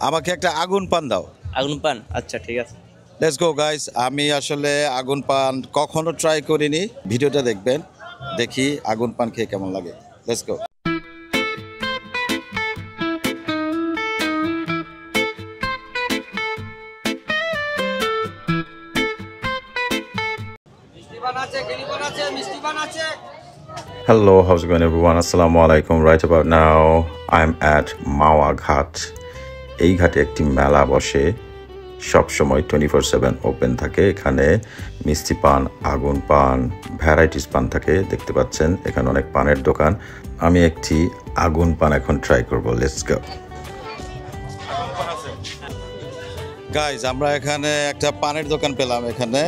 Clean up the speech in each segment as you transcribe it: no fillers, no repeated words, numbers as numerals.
আমাকে একটা আগুন পান দাও। আগুন পান, আচ্ছা ঠিক আছে। লেটস গো গাইস, আমি আসলে আগুন পান কখনো ট্রাই করিনি, ভিডিওটা দেখবেন, দেখি আগুন পান খেয়ে কেমন লাগে। Let's go. Hello, how's it going everyone? Assalamu alaikum. Right about now, I'm at Mawa Ghat. এই ঘাটে একটি মেলা বসে, সব সময় 24/7 ওপেন থাকে। এখানে মিষ্টি পান, আগুন পান, ভ্যারাইটিস পান থাকে। দেখতে পাচ্ছেন এখানে অনেক পানের দোকান। আমি একটি আগুন পান এখন ট্রাই করব। লেটস গো গাইজ, আমরা এখানে একটা পানের দোকান পেলাম। এখানে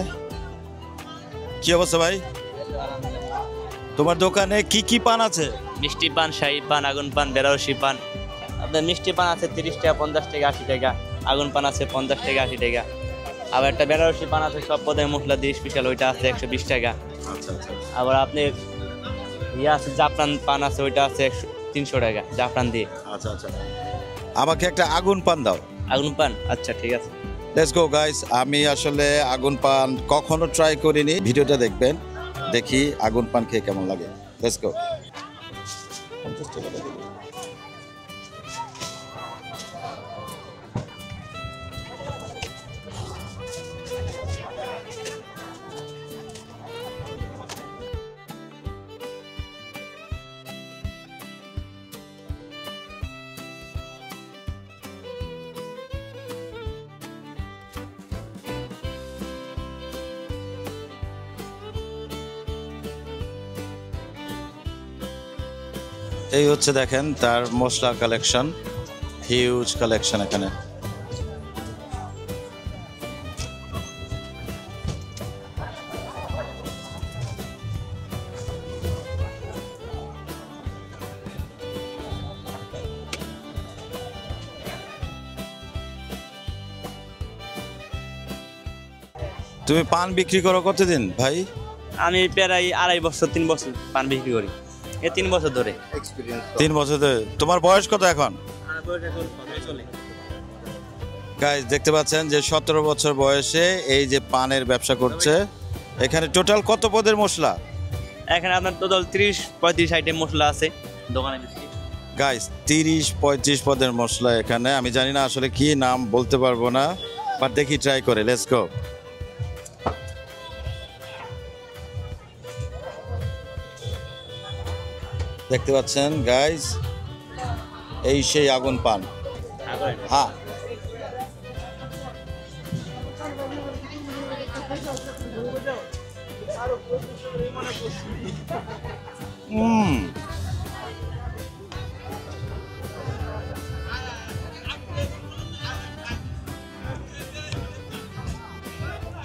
কি অবস্থা ভাই? তোমার দোকানে কি কি পান আছে? মিষ্টি পান, শাহী পান, আগুন পান, বেনারসি পান। আপনার মিষ্টি পান আছে 30 টাকা, 50 টাকা, 80 টাকা। আগুন পান আছে 50 টাকা, 80 টাকা। আবার একটা বেনারসি পান আছে সব পদের মশলা দিয়ে স্পেশাল, ওইটা আছে 120 টাকা। আচ্ছা আচ্ছা। আবার আপনি আছে জাফরান পান আছে, ওইটা আছে 300 টাকা জাফরান দিয়ে। আচ্ছা আচ্ছা, আমাকে একটা আগুন পান দাও। আগুন পান, আচ্ছা ঠিক আছে। লেটস গো গাইস, আমি আসলে আগুন পান কখনো ট্রাই করিনি, ভিডিওটা দেখবেন, দেখি আগুন পান খেয়ে কেমন লাগে। Let's go. এই হচ্ছে দেখেন তার মশলা কালেকশন, হিউজ কালেকশন এখানে। তুমি পান বিক্রি করো কতদিন ভাই? আমি প্রায় 2.5 বছর 3 বছর পান বিক্রি করি, 3 বছর ধরে। 3 বছর ধরে। তোমার বয়স কত এখন? গাইস দেখতে পাচ্ছেন যে 17 বছর বয়সে এই যে পানের ব্যবসা করছে। এখানে টোটাল কত পদের মশলা? এখানে আপনার টোটাল 30-35 আইটেম মশলা আছে দোকানে। গাইস 30-35 পদের মশলা এখানে। আমি জানি না আসলে কি নাম, বলতে পারবো না, বাট দেখি ট্রাই করে। Let's go. দেখতে পাচ্ছেন গাইস, এই সেই আগুন পান। হ্যাঁ,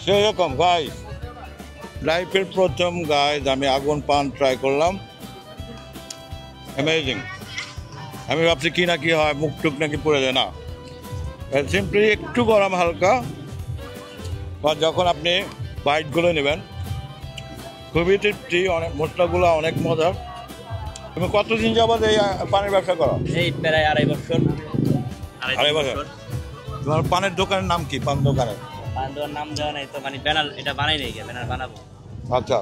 সেরকম গাইস, লাইফের প্রথম গাইস আমি আগুন পান ট্রাই করলাম। অ্যামেজিং। আমি ভাবছি কি না কি হয়, মুখ টুক নাকি পড়ে যায় না, সিম্পলি একটু গরম হালকা। বা যখন আপনি বাইটগুলো নেবেন খুবই তৃপ্তি, অনেক মশলাগুলো অনেক মজার। তুমি কতদিন যাবত এই পানের ব্যবসা করো? এই প্রায় 2.5 বছর। 2.5 বছর। তোমার পানের দোকানের নাম কি? পান দোকানের নাম দেওয়া নাই তো, মানে ব্যানার এটা বানাই নাই, ব্যানার বানাবো। আচ্ছা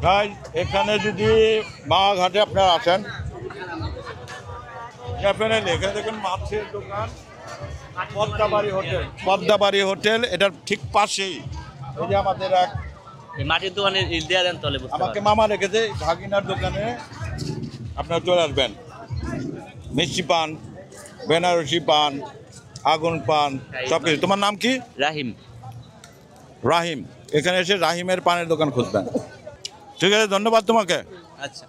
ভাই, এখানে যদি মাওয়া ঘাটে আপনারা আসেন, ডেফিনেটলি এখানে দেখুন মাছের দোকান, পদ্মাবাড়ি হোটেল, এটার ঠিক পাশেই এই যে আমাদের এক মাটির দোকানে দেওয়া দেন তলে। আমাকে মামা রেখেছে, ভাগিনার দোকানে আপনারা চলে আসবেন। মিষ্টি পান, বেনারসি পান, আগুন পান, সব কিছু। তোমার নাম কি? রাহিম। রাহিম। এখানে এসে রাহিমের পানের দোকান খুঁজবেন। ঠিক আছে, ধন্যবাদ তোমাকে। আচ্ছা।